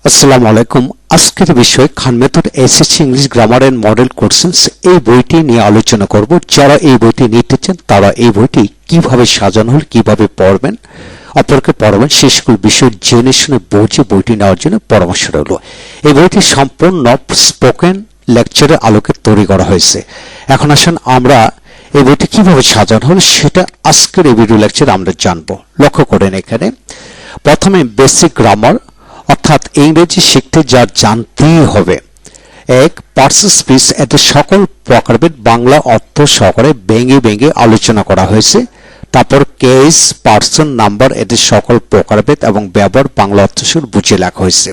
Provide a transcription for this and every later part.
আসসালামু আলাইকুম। আজকের বিষয় Khan method SSC English grammar and model questions. এই বইটি নিয়ে আলোচনা করব। যারা এই বইটি নিতে চান তারা এই বইটি কিভাবে সাজানো হল, কিভাবে পড়বেন, অপরকে পড়াবেন, সেই সকল বিষয় জেনে শুনে বুঝে বইটি নেওয়ার জন্য পরামর্শ রইল। এই বইটি সম্পূর্ণ স্পোকেন লেকচারের আলোকে তৈরি করা হয়েছে। এখন আসুন আমরা এই বইটি কিভাবে সাজানো হল সেটা আজকের এই ভিডিও লেকচারে আমরা জানবো। লক্ষ্য করেন, এখানে প্রথমে বেসিক গ্রামার অর্থাৎ ইংরেজি শিখতে যা জানতেই হবে। এক, পার্সন স্পিচ, এতে সকল প্রকারভেদ বাংলা অর্থ সহকারে ভেঙে ভেঙে আলোচনা করা হয়েছে। তারপর কেস, পার্সন, নাম্বার, এতে সকল প্রকারভেদ এবং ব্যবহার বাংলা অর্থ সহ বুঝে লেখা হয়েছে।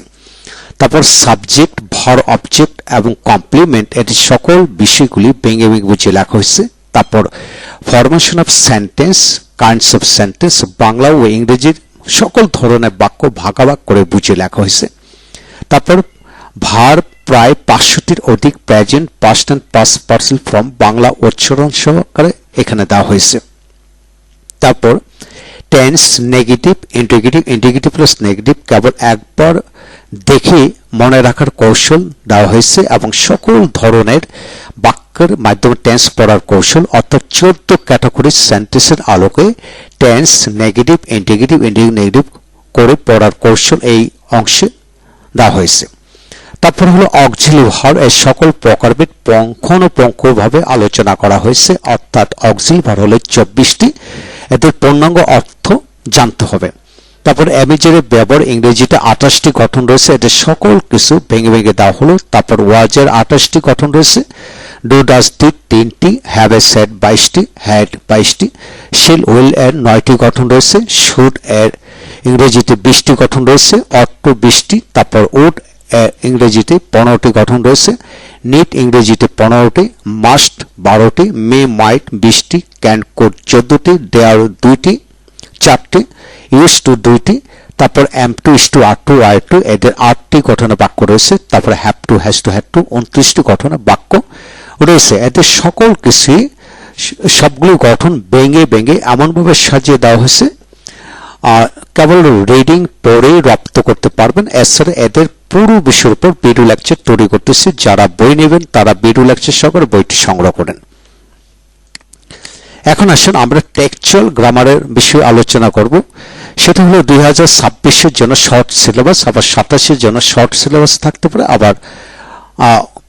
তারপর সাবজেক্ট, ভার, অবজেক্ট এবং কমপ্লিমেন্ট, এটি সকল বিষয়গুলি ভেঙে ভেঙে বুঝে লেখা হয়েছে। তারপর formation of sentence, kinds of sentence, Bangla ও ইংরেজির সকল ধরনের বাক্য ভাগাভাগ করে বুঝে লেখা হয়েছে। তারপর ভার প্রায় 500টির অধিক present, past and past participle form Bangla উচ্চারণ সহকারে এখানে দেওয়া হয়েছে। তারপর tense, negative, interrogative, interrogative plus negative কেবল একবার দেখে মনে রাখার কৌশল দেওয়া হয়েছে এবং সকল ধরনের বাক্যের মাধ্যমে টেন্স পড়ার কৌশল অর্থাৎ 14 ক্যাটাগরি সেন্টেন্সের আলোকে tense, negative, interrogative, interrogative, negative করে পড়ার কৌশল এই অংশে দেওয়া হয়েছে। তারপর হলো অক্সিলিয়ারি ভার্ব, এর সকল প্রকারভেদ পুঙ্খানুপুঙ্খভাবে আলোচনা করা হয়েছে। অর্থাৎ অক্সিলিয়ারি ভার্ব হলো 24টি, এদের পূর্ণাঙ্গ অর্থ জানতে হবে। তারপর অ্যামিজের ব্যবহার ইংরেজিতে 28টি গঠন রয়েছে, এদের সকল কিছু ভেঙে ভেঙে দেওয়া হলো। তারপর ওয়াজের 28টি গঠন রয়েছে, ডু, ডাজ, ডিড 3টি, হ্যাভ, এ, সেড 22টি, হ্যাড 22টি, শিল, উইল এর 9টি গঠন রয়েছে, শুড এর ইংরেজিতে 20টি গঠন রয়েছে, অট টু 20টি, তারপর উড ইংরেজিতে 15টি গঠন রয়েছে, নিড ইংরেজিতে 15টি, মাস্ট 12টি, মে, মাইট 20টি, ক্যান, কুড 14টি, ডেয়ার 2টি, 4টি, ইউজ টু 2টি, তারপর am to, is to, are to, are to, এদের 8টি গঠনের বাক্য রয়েছে। তারপর have to, has to, had to 29টি গঠনের বাক্য রয়েছে। এদের সকল কিছুই সবগুলো গঠন ভেঙে ভেঙে এমনভাবে সাজিয়ে দেওয়া হয়েছে কেবল রিডিং পড়ে রপ্ত করতে পারবেন। এছাড়া এদের পুরো বিষয়ের উপর ভিডিও লেকচার তৈরি করতেছি। যারা বই নেবেন তারা ভিডিও লেকচার সহকারে বইটি সংগ্রহ করেন। এখন আসুন আমরা টেক্সচুয়াল গ্রামারের বিষয়ে আলোচনা করব। সেটা হলো 2026-এর জন্য শর্ট সিলেবাস, আবার 27-এর জন্য শর্ট সিলেবাস থাকতে পারে, আবার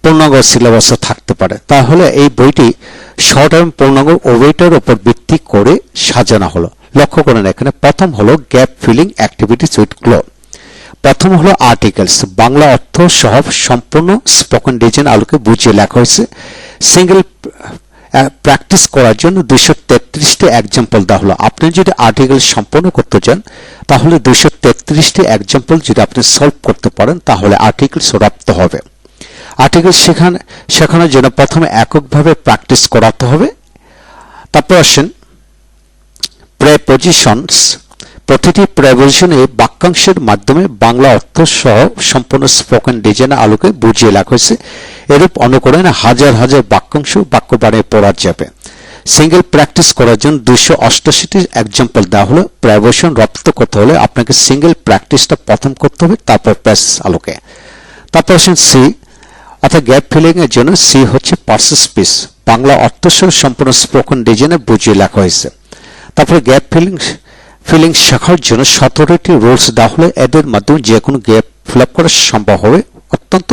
পূর্ণাঙ্গ সিলেবাসও থাকতে পারে। তাহলে এই বইটি শর্ট এবং পূর্ণাঙ্গ উভয়টার উপর ভিত্তি করে সাজানো হলো। লক্ষ্য করেন, এখানে প্রথম হলো গ্যাপ ফিলিং অ্যাক্টিভিটিস উইথ ক্লো। প্রথম হলো আর্টিকেলস, বাংলা অর্থ সহ সম্পূর্ণ স্পোকেন ডিজাইন আলোকে বুঝিয়ে লেখা হয়েছে। সিঙ্গেল প্র্যাকটিস করার জন্য 233টি এক্সাম্পল দেওয়া হলো। আপনি যদি আর্টিকেল সম্পূর্ণ করতে চান তাহলে 233টি এক্সাম্পল যদি আপনি সলভ করতে পারেন তাহলে আর্টিকেলস রপ্ত হবে। আর্টিকেল শেখানোর জন্য প্রথমে এককভাবে প্র্যাকটিস করাতে হবে। তারপর আসেন প্রেপোজিশনস, প্রতিটি প্রেপোজিশনে বাক্যাংশের মাধ্যমে বাংলা অর্থ সহ সম্পূর্ণ স্পোকেন ডিজাইনের আলোকে বুঝিয়ে লেখা হয়েছে। এরূপ অনুকরণে হাজার হাজার বাক্যাংশ বাক্য বানিয়ে পড়া যাবে। সিঙ্গেল প্র্যাকটিস করার জন্য 288টি এক্সাম্পল দেওয়া হলো। প্রেপোজিশন রপ্ত করতে হলে আপনাকে সিঙ্গেল প্র্যাকটিসটা প্রথম করতে হবে, তারপর প্রেস আলোকে। তারপর আসেন সি, অর্থাৎ গ্যাপ ফিলিং এর জন্য সি হচ্ছে পার্সন স্পিচ, বাংলা অর্থ সহ সম্পূর্ণ স্পোকেন ডিজাইনে বুঝিয়ে লেখা হয়েছে। তারপরে গ্যাপ ফিলিং শেখার জন্য 17টি রুলস দেওয়া হলে এদের মাধ্যমে যে কোনো গ্যাপ ফিল আপ করা সম্ভব হবে। অত্যন্ত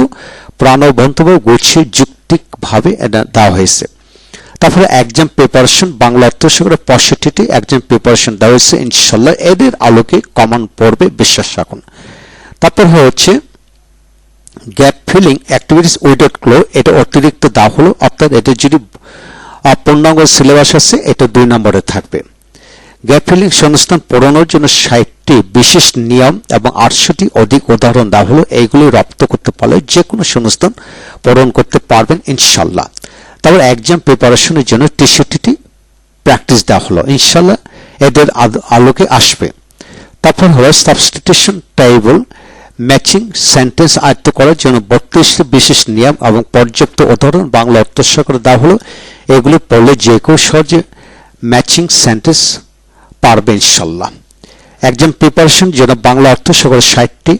প্রাণবন্তভাবে গুছিয়ে যুক্তিকভাবে এটা দেওয়া হয়েছে। তারপরে এক্সাম প্রিপারেশন, বাংলা অর্থ সহ 65টি এক্সাম প্রিপারেশন দেওয়া হয়েছে। ইনশাল্লাহ এদের আলোকে কমন পড়বে, বিশ্বাস রাখুন। তারপর হচ্ছে গ্যাপ ফিলিং অ্যাক্টিভিটিস উইদাউট ক্লো, এটা অতিরিক্ত দেওয়া হলো। অর্থাৎ এটা যদি পূর্ণাঙ্গ সিলেবাস আছে এটা 2 নম্বরে থাকবে। গ্যাপ ফিলিং শূন্যস্থান পূরণের জন্য 60টি বিশেষ নিয়ম এবং 800টি অধিক উদাহরণ দেওয়া হলো। এইগুলি রপ্ত করতে পারলে যে কোনো শূন্যস্থান পূরণ করতে পারবেন ইনশাল্লাহ। তারপর এক্সাম প্রিপারেশনের জন্য 63টি প্র্যাকটিস দেওয়া হলো। ইনশাল্লাহ এদের আলোকে আসবে। তারপর হলো সাবস্টিটিউশন টেবল, ম্যাচিং সেন্টেন্স আয়ত্ত করার জন্য 32টি বিশেষ নিয়ম এবং পর্যাপ্ত উদাহরণ বাংলা অর্থ সহকারে দেওয়া হলো। এগুলি পড়লে যে কেউ সহজে ম্যাচিং সেন্টেন্স পারবে ইনশাল্লাহ। এক্সাম প্রিপারেশন জন্য বাংলা অর্থ সহকারে 60টি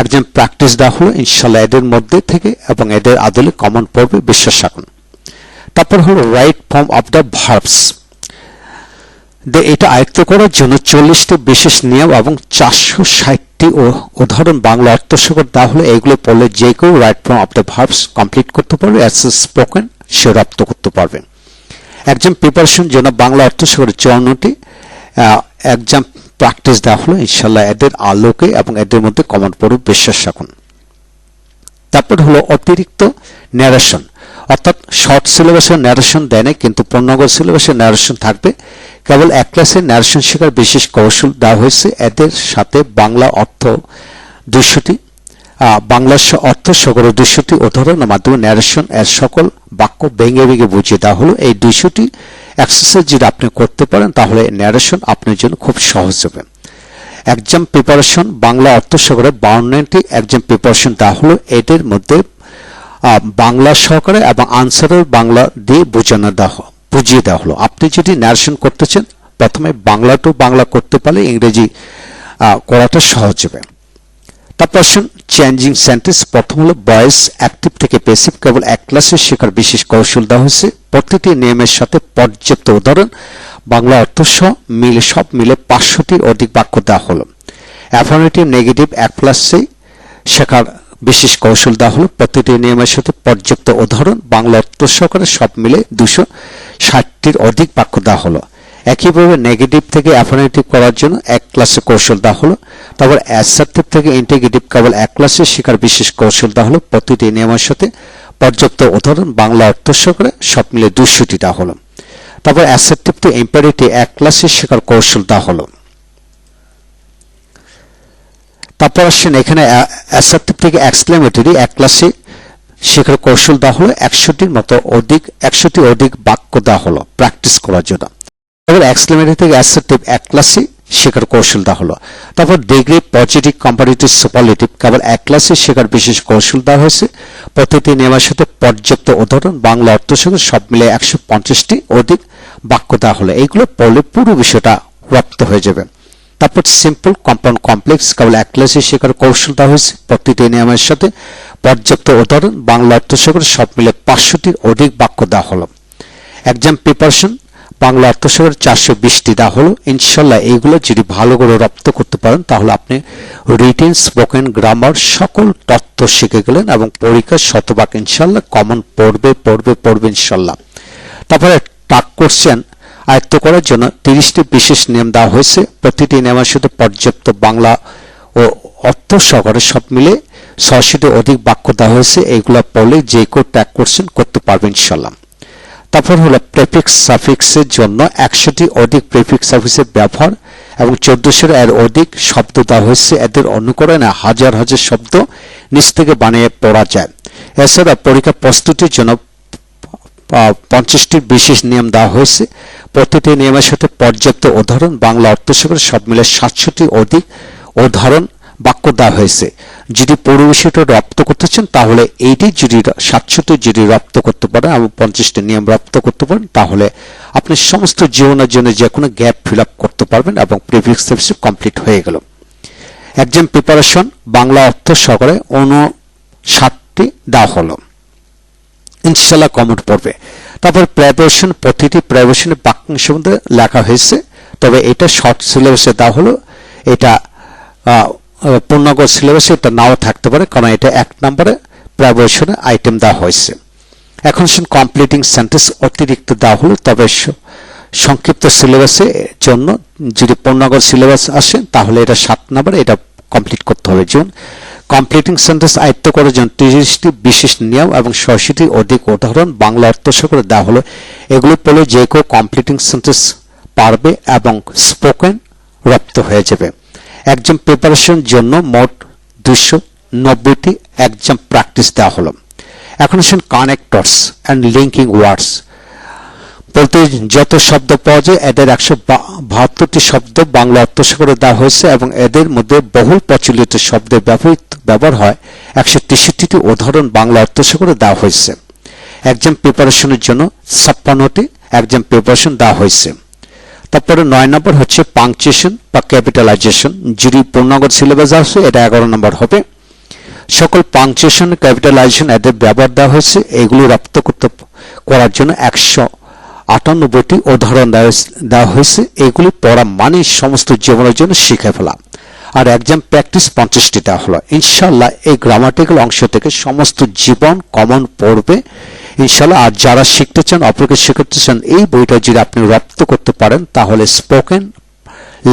একজন প্র্যাকটিস দেওয়া হলো, ইনশাল্লাহ এদের মধ্যে থেকে এবং এদের আদলে কমন পড়বে, বিশ্বাস রাখুন। তারপর হলো right form of the verbs. এটা আয়ত্ত করার জন্য 40টি বিশেষ নিয়ম এবং 460টি উদাহরণ বাংলা অর্থসহ দেওয়া হলো। এইগুলো পড়লে যে কেউ right form of the verbs complete করতে পারবে, অ্যাজ স্পোকেন সে রপ্ত করতে পারবে। এক্সাম প্রিপারেশন জন্য বাংলা অর্থসহ 54টি এক্সাম প্র্যাকটিস দেওয়া হলো, ইনশাল্লাহ এদের আলোকে এবং এদের মধ্যে কমন পড়বে, বিশ্বাস রাখুন। তারপর হলো অতিরিক্ত ন্যারেশন, অর্থাৎ শর্ট সিলেবাসের ন্যারেশন দেয় না, কিন্তু পূর্ণাঙ্গ সিলেবাসের ন্যারেশন থাকবে। কেবল এক ক্লাসের ন্যারেশন শেখার বিশেষ কৌশল দেওয়া হয়েছে। এদের সাথে বাংলা অর্থ 200টি বাংলা অর্থ সকল 200টি উদাহরণের মাধ্যমে ন্যারেশন এর সকল বাক্য ভেঙে ভেঙে বুঝিয়ে দেওয়া হলো। এই 200টি এক্সারসাইজ যদি আপনি করতে পারেন তাহলে ন্যারেশন আপনার জন্য খুব সহজ হবে। এক্সাম প্রিপারেশন বাংলা অর্থ সহকারে 52টি এক্সাম প্রিপারেশন দেওয়া হলো। এদের মধ্যে বাংলা সহকারে এবং আনসারের বাংলা দিয়ে বুঝিয়ে দেওয়া হলো। আপনি যদি ন্যারেশন করতে চান প্রথমে বাংলা টু বাংলা করতে পারলে ইংরেজি করাটা সহজ হবে। তারপর আসুন চেঞ্জিং সেন্টেন্স। প্রথম হলো ভয়েস অ্যাক্টিভ থেকে প্যাসিভ, কেবল এক ক্লাসে শেখার বিশেষ কৌশল দেওয়া হয়েছে। প্রতিটি নিয়মের সাথে পর্যাপ্ত উদাহরণ বাংলা অর্থ সহ সব মিলে 500টির অধিক বাক্য দেওয়া হলো। অ্যাফার্মেটিভ নেগেটিভ এক ক্লাসে শেখার বিশেষ কৌশল দেওয়া হলো। প্রতিটি নিয়মের সাথে পর্যাপ্ত উদাহরণ বাংলা অর্থ সহকারে সব মিলে 260টির অধিক বাক্য দেওয়া হলো। একইভাবে নেগেটিভ থেকে অ্যাফার্মেটিভ করার জন্য এক ক্লাসে কৌশল দেওয়া হলো। তারপর অ্যাসার্টিভ থেকে ইন্টিগ্রেটিভ কেবল এক ক্লাসে শেখার বিশেষ কৌশল দেওয়া হলো। প্রতিটি নিয়মের সাথে পর্যাপ্ত উদাহরণ বাংলা অর্থ সহকারে সব মিলে 200টি দেওয়া হলো। তারপর অ্যাসার্টিভ টু ইম্পারেটিভ এক ক্লাসে শেখার কৌশল দেওয়া হলো। তারপর আসছেন এখানে অ্যাসার্টিভ থেকে এক্সক্লেমেটরি এক ক্লাসে শেখার কৌশল দেওয়া হলো। 100টি অধিক বাক্য দেওয়া হলো প্র্যাকটিস করার জন্য। তারপর এক্সক্লেমেটরি থেকে অ্যাসার্টিভ এক ক্লাসে শেখার কৌশল দেওয়া হলো। তারপর ডিগ্রি পজিটিভ কম্পারেটিভ সুপারলেটিভ কেবল এক ক্লাসে শেখার বিশেষ কৌশল দেওয়া হয়েছে। প্রতিটি নিয়মের সাথে পর্যাপ্ত উদাহরণ বাংলা অর্থ সহ সব মিলে 150টি অধিক বাক্য দেওয়া হলো। এইগুলো পড়লে পুরো বিষয়টা রপ্ত হয়ে যাবে। তারপর সিম্পল কম্পাউন্ড কমপ্লেক্স কেবল এক ক্লাসে শেখার কৌশল দেওয়া হয়েছে। প্রতিটি নিয়মের সাথে পর্যাপ্ত উদাহরণ বাংলা অর্থ সহ সব মিলে 500টির অধিক বাক্য দেওয়া হলো। এক্সাম প্রিপারেশন বাংলা অর্থ সহ 420টি দেওয়া হলো। ইনশাল্লাহ এইগুলো যদি ভালো করে রপ্ত করতে পারেন তাহলে আপনি রিটেন স্পোকেন গ্রামার সকল তথ্য শিখে গেলেন এবং পরীক্ষার শতভাগ ইনশাল্লাহ কমন পড়বে ইনশাল্লাহ। তারপরে টাক কোশ্চেন আয়ত্ত করার জন্য 30টি বিশেষ নিয়ম দেওয়া হয়েছে। প্রতিটি নিয়মের সাথে পর্যাপ্ত বাংলা ও অর্থ সহকারে সব মিলে 600টি অধিক বাক্য দেওয়া হয়েছে। এইগুলো পড়লে যে কেউ ট্যাগ কোশ্চেন করতে পারবে ইনশাল্লাহ। তারপর হলো প্রেফিক্স সাফিক্সের জন্য 100টি অধিক প্রেফিক্স সাফিক্সের ব্যবহার এবং 1400 এর অধিক শব্দ দেওয়া হয়েছে। এদের অনুকরণে হাজার হাজার শব্দ নিজ থেকে বানিয়ে পড়া যায়। এছাড়া পরীক্ষা প্রস্তুতির জন্য 50টি বিশেষ নিয়ম দেওয়া হয়েছে। প্রতিটি নিয়মের সাথে পর্যাপ্ত উদাহরণ বাংলা অর্থ সহ সব মিলে 700টি অধিক উদাহরণ বাক্য দেওয়া হয়েছে। যদি পুরো বিষয়টা রপ্ত করতে চান তাহলে এইটি যদি 700টি যদি রপ্ত করতে পারেন এবং 50টি নিয়ম রপ্ত করতে পারেন তাহলে আপনি সমস্ত জীবনের জন্য যে কোনো গ্যাপ ফিল আপ করতে পারবেন এবং প্রিভিয়াস সাবজেক্ট কমপ্লিট হয়ে গেল। এক্সাম প্রিপারেশন বাংলা অর্থ সহকারে 59টি দেওয়া হলো, ইনশাল্লাহ কমন পড়বে। তারপর প্রিপারেশন প্রতিটি প্রিপারেশনের বাক্যাংশ মধ্যে লেখা হয়েছে, তবে এটা শর্ট সিলেবাসে দেওয়া হলো। এটা পূর্ণাঙ্গ সিলেবাসে এটা নাও থাকতে পারে, কারণ এটা 1 নম্বরে প্রিপারেশনে আইটেম দেওয়া হয়েছে। এখন কমপ্লিটিং সেন্টেন্স অতিরিক্ত দেওয়া হলো, তবে সংক্ষিপ্ত সিলেবাসের জন্য যদি পূর্ণাঙ্গ সিলেবাস আসে তাহলে এটা 7 নম্বরে এটা কমপ্লিট করতে হবে। যেমন কমপ্লিটিং সেন্টেন্স আয়ত্ত করার জন্য 30টি বিশেষ নিয়ম এবং 600টি অধিক উদাহরণ বাংলা অর্থ সহ দেওয়া হলো। এগুলো পড়লে যে কেউ কমপ্লিটিং সেন্টেন্স পারবে এবং স্পোকেন রপ্ত হয়ে যাবে। এক্সাম প্রিপারেশন জন্য মোট 290টি এক্সাম প্র্যাকটিস দেওয়া হলো। এখন আসুন কানেক্টরস অ্যান্ড লিঙ্কিং ওয়ার্ডস বলতে যত শব্দ পাওয়া যায় এদের 172টি শব্দ বাংলা অর্থ সহ দেওয়া হয়েছে এবং এদের মধ্যে বহুল প্রচলিত শব্দের ব্যবহার হয় 163টি উদাহরণ বাংলা অর্থ সহ দেওয়া হয়েছে। এক্সাম প্রিপারেশনের জন্য 56টি এক্সাম প্রিপারেশন দেওয়া হয়েছে। তারপরে 9 নম্বর হচ্ছে পাংচুয়েশন বা ক্যাপিটালাইজেশন। যদি পূর্ণাঙ্গ সিলেবাস আসে এটা 11 নম্বর হবে। সকল পাংচুয়েশন, ক্যাপিটালাইজেশন এদের ব্যবহার দেওয়া হয়েছে। এগুলি রপ্ত করার জন্য 198টি উদাহরণ দেওয়া হয়েছে। এগুলি পড়া মানে সমস্ত জীবনের জন্য শিখে ফেলা। আর এক্সাম প্র্যাকটিস 50টি দেওয়া হলো। ইনশাল্লাহ এই গ্রামাটিক্যাল অংশ থেকে সমস্ত জীবন কমন পড়বে ইনশাল্লাহ। আর যারা শিখতে চান, অপরকে শেখাতে চান, এই বইটা যদি আপনি রপ্ত করতে পারেন তাহলে স্পোকেন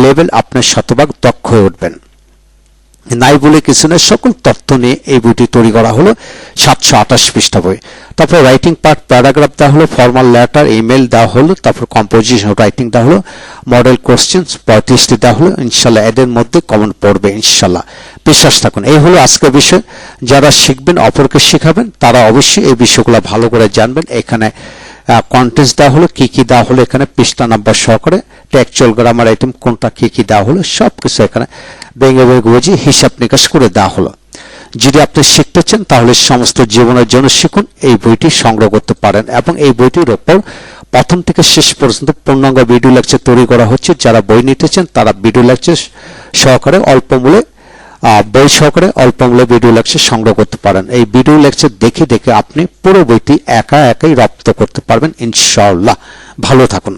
লেভেল আপনার শতভাগ দক্ষ হয়ে উঠবেন। নাই বলে কিছু নয়, সকল তথ্য নিয়ে এই বইটি তৈরি করা হলো। 728 পৃষ্ঠা বই। তারপর রাইটিং পার্ট, প্যারাগ্রাফ দেওয়া হলো, ফর্মাল লেটার, ইমেল দেওয়া হলো, তারপর কম্পোজিশন রাইটিং দেওয়া হলো, মডেল কোশ্চেন 35টি দেওয়া হলো। ইনশাল্লাহ এদের মধ্যে কমন পড়বে ইনশাল্লাহ, বিশ্বাস থাকুন। এই হলো আজকের বিষয়। যারা শিখবেন, অপরকে শেখাবেন, তারা অবশ্যই এই বিষয়গুলো ভালো করে জানবেন। এখানে কন্টেন্টস দেওয়া হলো, কি কি দেওয়া হলো, এখানে পৃষ্ঠা নাম্বার সহকারে টেক্সচুয়াল গ্রামার আইটেম কোনটা কি কি দেওয়া হলো সবকিছু এখানে ভেঙে ভেঙে বুঝিয়ে হিসাব নিকাশ করে দেওয়া হলো। যদি আপনি শিখতে চান তাহলে সমস্ত জীবনের জন্য শিখুন এই বইটি সংগ্রহ করতে পারেন। এবং এই বইটির ওপর প্রথম থেকে শেষ পর্যন্ত পূর্ণাঙ্গ ভিডিও লেকচার তৈরি করা হচ্ছে। যারা বই নিতে চান তারা ভিডিও লেকচার সহকারে অল্প মূল্যে বই সহকারে অল্প মূল্যে ভিডিও লেকচার সংগ্রহ করতে পারেন। এই ভিডিও লেকচার দেখে দেখে আপনি পুরো বইটি একাই রপ্ত করতে পারবেন ইনশাআল্লাহ। ভালো থাকুন।